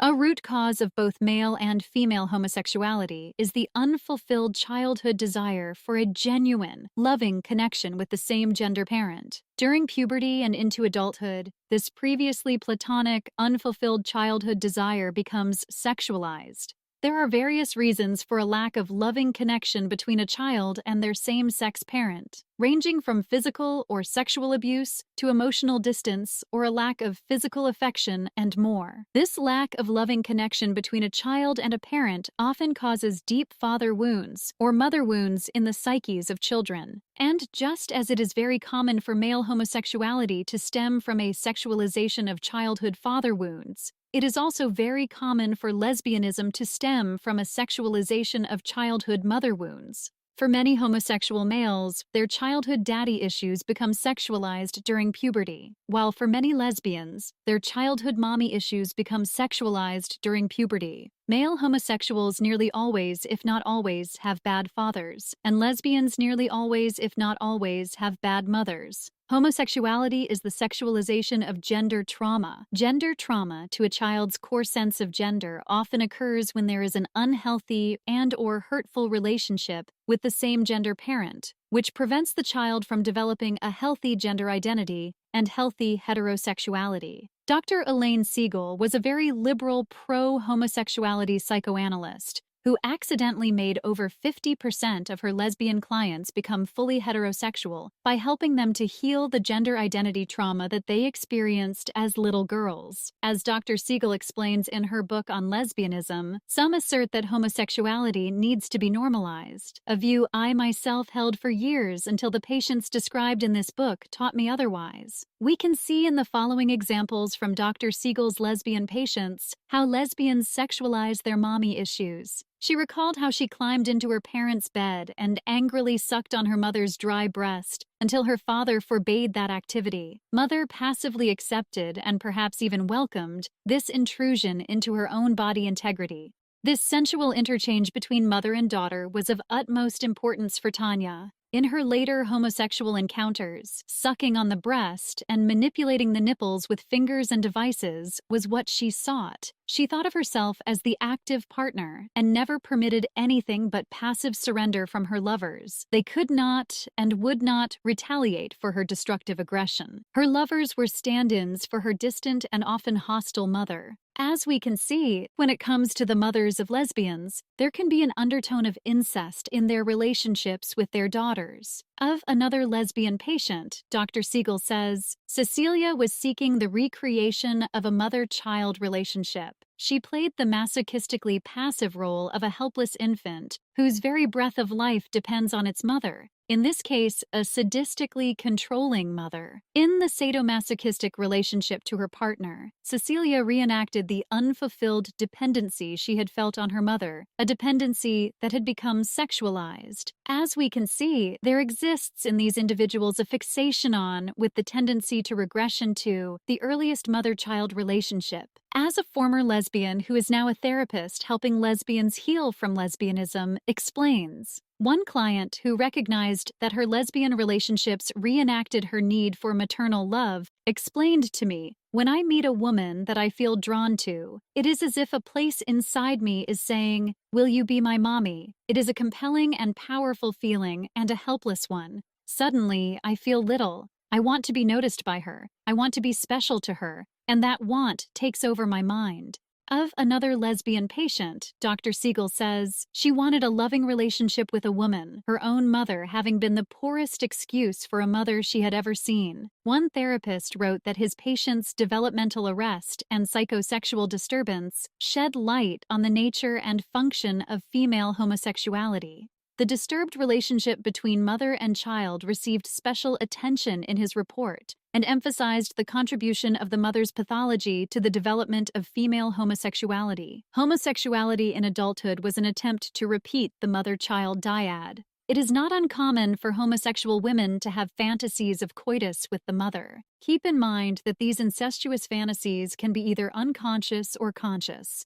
A root cause of both male and female homosexuality is the unfulfilled childhood desire for a genuine, loving connection with the same gender parent. During puberty and into adulthood, this previously platonic, unfulfilled childhood desire becomes sexualized. There are various reasons for a lack of loving connection between a child and their same-sex parent, ranging from physical or sexual abuse to emotional distance or a lack of physical affection and more. This lack of loving connection between a child and a parent often causes deep father wounds or mother wounds in the psyches of children. And just as it is very common for male homosexuality to stem from a sexualization of childhood father wounds, it is also very common for lesbianism to stem from a sexualization of childhood mother wounds. For many homosexual males, their childhood daddy issues become sexualized during puberty, while for many lesbians, their childhood mommy issues become sexualized during puberty. Male homosexuals nearly always, if not always, have bad fathers, and lesbians nearly always, if not always, have bad mothers. Homosexuality is the sexualization of gender trauma. Gender trauma to a child's core sense of gender often occurs when there is an unhealthy and/or hurtful relationship with the same gender parent, which prevents the child from developing a healthy gender identity and healthy heterosexuality. Dr. Elaine Siegel was a very liberal pro-homosexuality psychoanalyst who accidentally made over 50% of her lesbian clients become fully heterosexual by helping them to heal the gender identity trauma that they experienced as little girls. As Dr. Siegel explains in her book on lesbianism, some assert that homosexuality needs to be normalized, a view I myself held for years until the patients described in this book taught me otherwise. We can see in the following examples from Dr. Siegel's lesbian patients how lesbians sexualize their mommy issues. She recalled how she climbed into her parents' bed and angrily sucked on her mother's dry breast until her father forbade that activity. Mother passively accepted and perhaps even welcomed this intrusion into her own body integrity. This sensual interchange between mother and daughter was of utmost importance for Tanya. In her later homosexual encounters, sucking on the breast and manipulating the nipples with fingers and devices was what she sought. She thought of herself as the active partner and never permitted anything but passive surrender from her lovers. They could not and would not retaliate for her destructive aggression. Her lovers were stand-ins for her distant and often hostile mother. As we can see, when it comes to the mothers of lesbians, there can be an undertone of incest in their relationships with their daughters. Of another lesbian patient, Dr. Siegel says, Cecilia was seeking the recreation of a mother-child relationship. She played the masochistically passive role of a helpless infant whose very breath of life depends on its mother. In this case, a sadistically controlling mother. In the sadomasochistic relationship to her partner, Cecilia reenacted the unfulfilled dependency she had felt on her mother, a dependency that had become sexualized. As we can see, there exists in these individuals a fixation on, with the tendency to regression to, the earliest mother-child relationship. As a former lesbian who is now a therapist helping lesbians heal from lesbianism explains, one client who recognized that her lesbian relationships reenacted her need for maternal love explained to me, when I meet a woman that I feel drawn to, it is as if a place inside me is saying, "Will you be my mommy?" It is a compelling and powerful feeling and a helpless one. Suddenly, I feel little. I want to be noticed by her. I want to be special to her, and that want takes over my mind. Of another lesbian patient, Dr. Siegel says, she wanted a loving relationship with a woman, her own mother having been the poorest excuse for a mother she had ever seen. One therapist wrote that his patient's developmental arrest and psychosexual disturbance shed light on the nature and function of female homosexuality. The disturbed relationship between mother and child received special attention in his report and emphasized the contribution of the mother's pathology to the development of female homosexuality. Homosexuality in adulthood was an attempt to repeat the mother-child dyad. It is not uncommon for homosexual women to have fantasies of coitus with the mother. Keep in mind that these incestuous fantasies can be either unconscious or conscious.